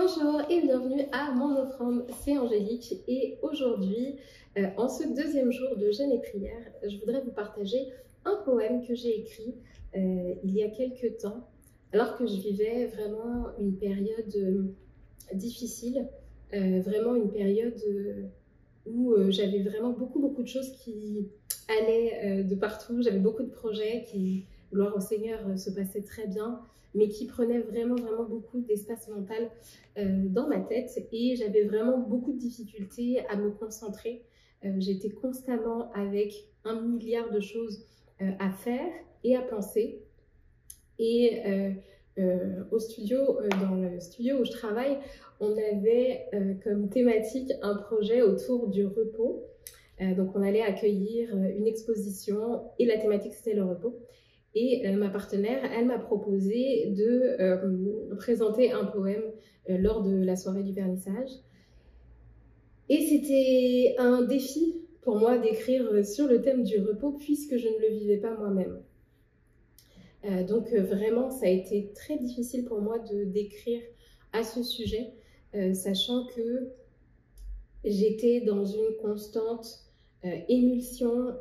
Bonjour et bienvenue à Mon Offrande, c'est Angélique et aujourd'hui, en ce deuxième jour de jeûne et prière, je voudrais vous partager un poème que j'ai écrit il y a quelques temps, alors que je vivais vraiment une période difficile, vraiment une période où j'avais vraiment beaucoup de choses qui allaient de partout, j'avais beaucoup de projets qui, gloire au Seigneur, se passaient très bien, mais qui prenaient vraiment beaucoup d'espace mental dans ma tête et j'avais vraiment beaucoup de difficultés à me concentrer. J'étais constamment avec 1 milliard de choses à faire et à penser. Et dans le studio où je travaille, on avait comme thématique un projet autour du repos. Donc on allait accueillir une exposition et la thématique c'était le repos. Et ma partenaire, elle m'a proposé de présenter un poème lors de la soirée du vernissage. Et c'était un défi pour moi d'écrire sur le thème du repos puisque je ne le vivais pas moi-même. Donc vraiment, ça a été très difficile pour moi d'écrire à ce sujet, sachant que j'étais dans une constante émulsion,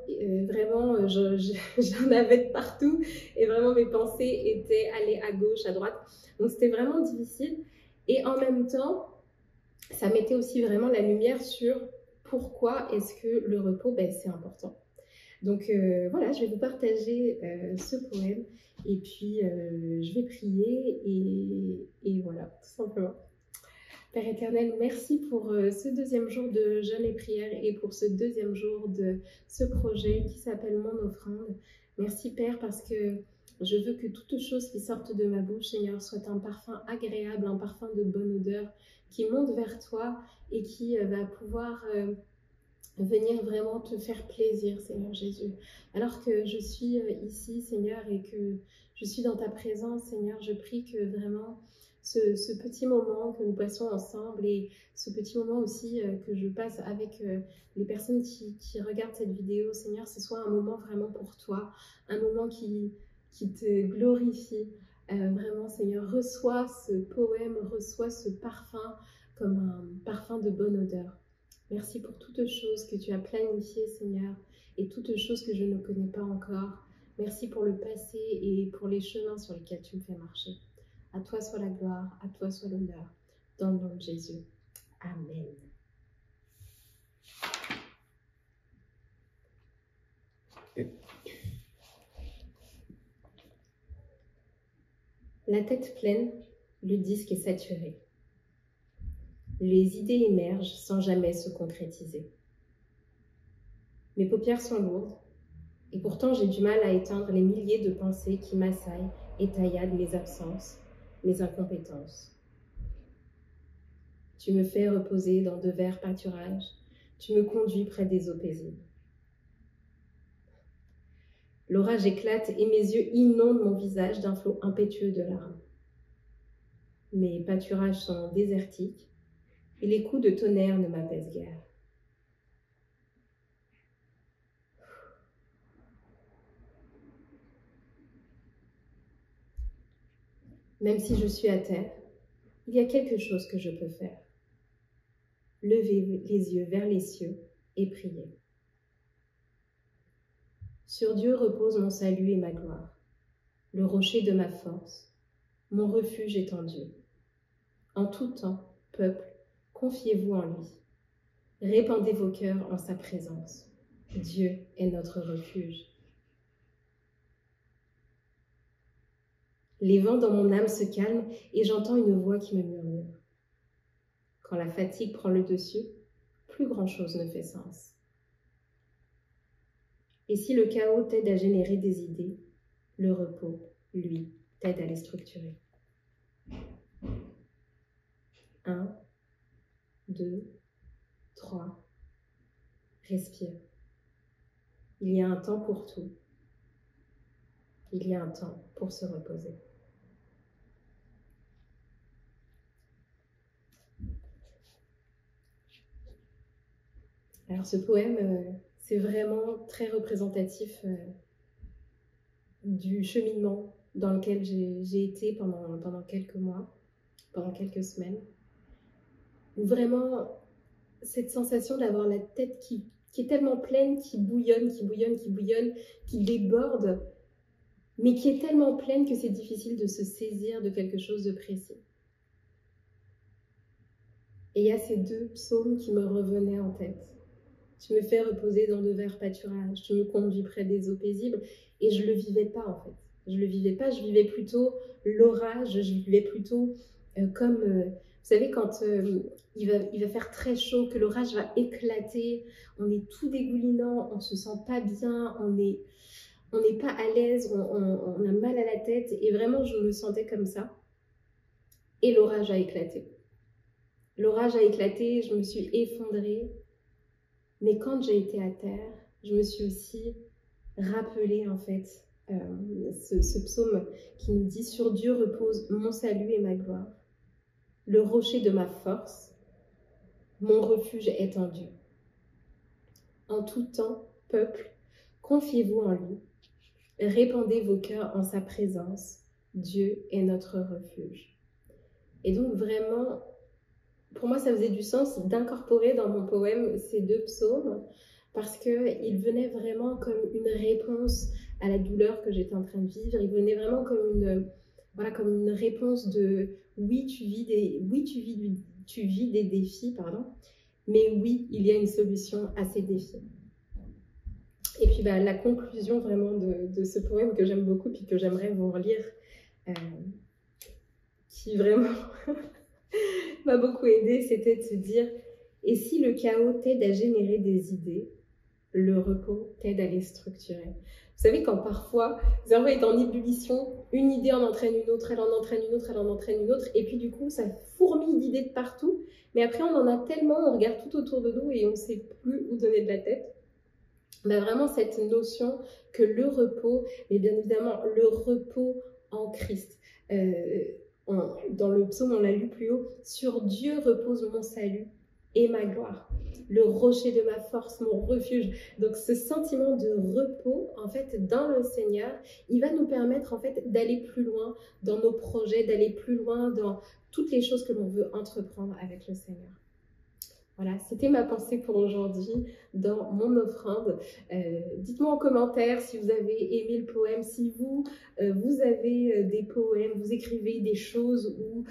vraiment j'en avais de partout et vraiment mes pensées étaient allées à gauche, à droite. Donc c'était vraiment difficile et en même temps, ça mettait aussi vraiment la lumière sur pourquoi est-ce que le repos, c'est important. Donc voilà, je vais vous partager ce poème et puis je vais prier et voilà, tout simplement. Père éternel, merci pour ce deuxième jour de jeûne et prière et pour ce deuxième jour de ce projet qui s'appelle Mon Offrande. Merci Père parce que je veux que toute chose qui sorte de ma bouche, Seigneur, soit un parfum agréable, un parfum de bonne odeur qui monte vers toi et qui va pouvoir venir vraiment te faire plaisir, Seigneur Jésus. Alors que je suis ici, Seigneur, et que je suis dans ta présence, Seigneur, je prie que vraiment ce petit moment que nous passons ensemble et ce petit moment aussi que je passe avec les personnes qui regardent cette vidéo, Seigneur, ce soit un moment vraiment pour toi, un moment qui te glorifie. Vraiment, Seigneur, reçois ce poème, reçois ce parfum comme un parfum de bonne odeur. Merci pour toutes choses que tu as planifiées, Seigneur, et toutes choses que je ne connais pas encore. Merci pour le passé et pour les chemins sur lesquels tu me fais marcher. À toi soit la gloire, à toi soit l'honneur, dans le nom de Jésus. Amen. La tête pleine, le disque est saturé. Les idées émergent sans jamais se concrétiser. Mes paupières sont lourdes, et pourtant j'ai du mal à éteindre les milliers de pensées qui m'assaillent et tailladent mes absences, mes incompétences. Tu me fais reposer dans de verts pâturages, tu me conduis près des eaux paisibles. L'orage éclate et mes yeux inondent mon visage d'un flot impétueux de larmes. Mes pâturages sont désertiques et les coups de tonnerre ne m'apaisent guère. Même si je suis à terre, il y a quelque chose que je peux faire. Lever les yeux vers les cieux et prier. Sur Dieu repose mon salut et ma gloire, le rocher de ma force, mon refuge étendu. En tout temps, peuple, confiez-vous en lui. Répandez vos cœurs en sa présence. Dieu est notre refuge. Les vents dans mon âme se calment et j'entends une voix qui me murmure. Quand la fatigue prend le dessus, plus grand-chose ne fait sens. Et si le chaos t'aide à générer des idées, le repos, lui, t'aide à les structurer. 1, 2, 3. Respire. Il y a un temps pour tout. Il y a un temps pour se reposer. Alors ce poème, c'est vraiment très représentatif du cheminement dans lequel j'ai été pendant quelques mois, pendant quelques semaines. ou vraiment cette sensation d'avoir la tête qui est tellement pleine, qui bouillonne, qui bouillonne, qui bouillonne, qui déborde, mais qui est tellement pleine que c'est difficile de se saisir de quelque chose de précis. Et il y a ces deux psaumes qui me revenaient en tête. Tu me fais reposer dans de verts pâturages, tu me conduis près des eaux paisibles, et je ne le vivais pas en fait. Je ne le vivais pas, je vivais plutôt l'orage, je vivais plutôt comme, vous savez, quand il va faire très chaud, que l'orage va éclater, on est tout dégoulinant, on ne se sent pas bien, on n'est pas à l'aise, on a mal à la tête, et vraiment je me sentais comme ça. Et l'orage a éclaté. L'orage a éclaté, je me suis effondrée. Mais quand j'ai été à terre, je me suis aussi rappelé en fait ce psaume qui nous dit « Sur Dieu repose mon salut et ma gloire, le rocher de ma force, mon refuge est en Dieu. En tout temps, peuple, confiez-vous en lui, répandez vos cœurs en sa présence, Dieu est notre refuge. » Et donc vraiment, pour moi, ça faisait du sens d'incorporer dans mon poème ces deux psaumes parce qu'ils venaient vraiment comme une réponse à la douleur que j'étais en train de vivre. Ils venaient vraiment comme une réponse de oui, tu vis des défis, mais oui, il y a une solution à ces défis. Et puis la conclusion vraiment de ce poème que j'aime beaucoup puis que j'aimerais vous relire, qui vraiment m'a beaucoup aidé, c'était de se dire « Et si le chaos t'aide à générer des idées, le repos t'aide à les structurer. » Vous savez, quand parfois, le cerveau est en ébullition, une idée en entraîne une autre, elle en entraîne une autre, elle en entraîne une autre, et puis du coup, ça fourmille d'idées de partout, mais après, on en a tellement, on regarde tout autour de nous et on ne sait plus où donner de la tête. Vraiment, cette notion que le repos, mais bien évidemment, le repos en Christ, dans le psaume, on l'a lu plus haut, « Sur Dieu repose mon salut et ma gloire, le rocher de ma force, mon refuge. » Donc ce sentiment de repos, en fait, dans le Seigneur, il va nous permettre, en fait, d'aller plus loin dans nos projets, d'aller plus loin dans toutes les choses que l'on veut entreprendre avec le Seigneur. Voilà, c'était ma pensée pour aujourd'hui dans mon offrande. Dites-moi en commentaire si vous avez aimé le poème, si vous avez des poèmes, vous écrivez des choses ou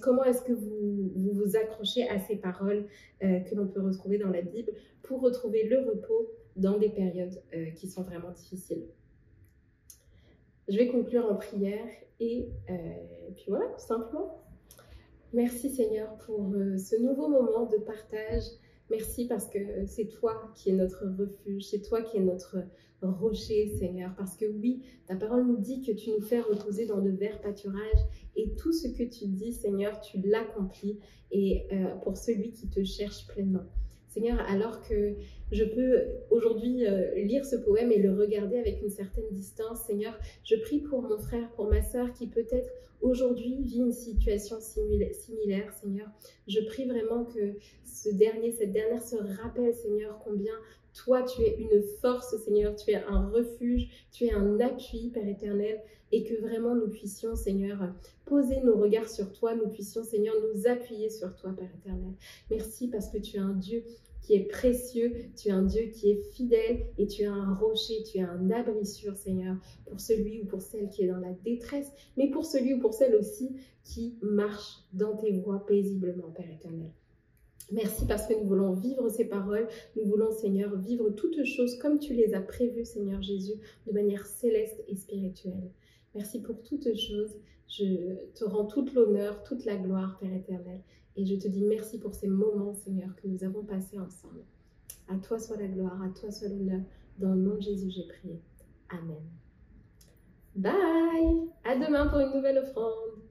comment est-ce que vous accrochez à ces paroles que l'on peut retrouver dans la Bible pour retrouver le repos dans des périodes qui sont vraiment difficiles. Je vais conclure en prière et puis voilà, tout simplement. Merci Seigneur pour ce nouveau moment de partage. Merci parce que c'est toi qui es notre refuge, c'est toi qui es notre rocher Seigneur. Parce que oui, ta parole nous dit que tu nous fais reposer dans de verts pâturages et tout ce que tu dis Seigneur, tu l'accomplis et pour celui qui te cherche pleinement. Seigneur, alors que je peux aujourd'hui lire ce poème et le regarder avec une certaine distance, Seigneur, je prie pour mon frère, pour ma sœur qui peut-être aujourd'hui vit une situation similaire, Seigneur. Je prie vraiment que cette dernière se rappelle, Seigneur, combien toi, tu es une force, Seigneur, tu es un refuge, tu es un appui, Père éternel, et que vraiment nous puissions, Seigneur, poser nos regards sur toi, nous puissions, Seigneur, nous appuyer sur toi, Père éternel. Merci parce que tu es un Dieu qui est précieux, tu es un Dieu qui est fidèle et tu es un rocher, tu es un abri sûr, Seigneur, pour celui ou pour celle qui est dans la détresse, mais pour celui ou pour celle aussi qui marche dans tes voies paisiblement, Père éternel. Merci parce que nous voulons vivre ces paroles, nous voulons, Seigneur, vivre toutes choses comme tu les as prévues, Seigneur Jésus, de manière céleste et spirituelle. Merci pour toutes choses, je te rends toute l'honneur, toute la gloire, Père éternel. Et je te dis merci pour ces moments, Seigneur, que nous avons passés ensemble. À toi soit la gloire, à toi soit l'honneur. Dans le nom de Jésus, j'ai prié. Amen. Bye! À demain pour une nouvelle offrande.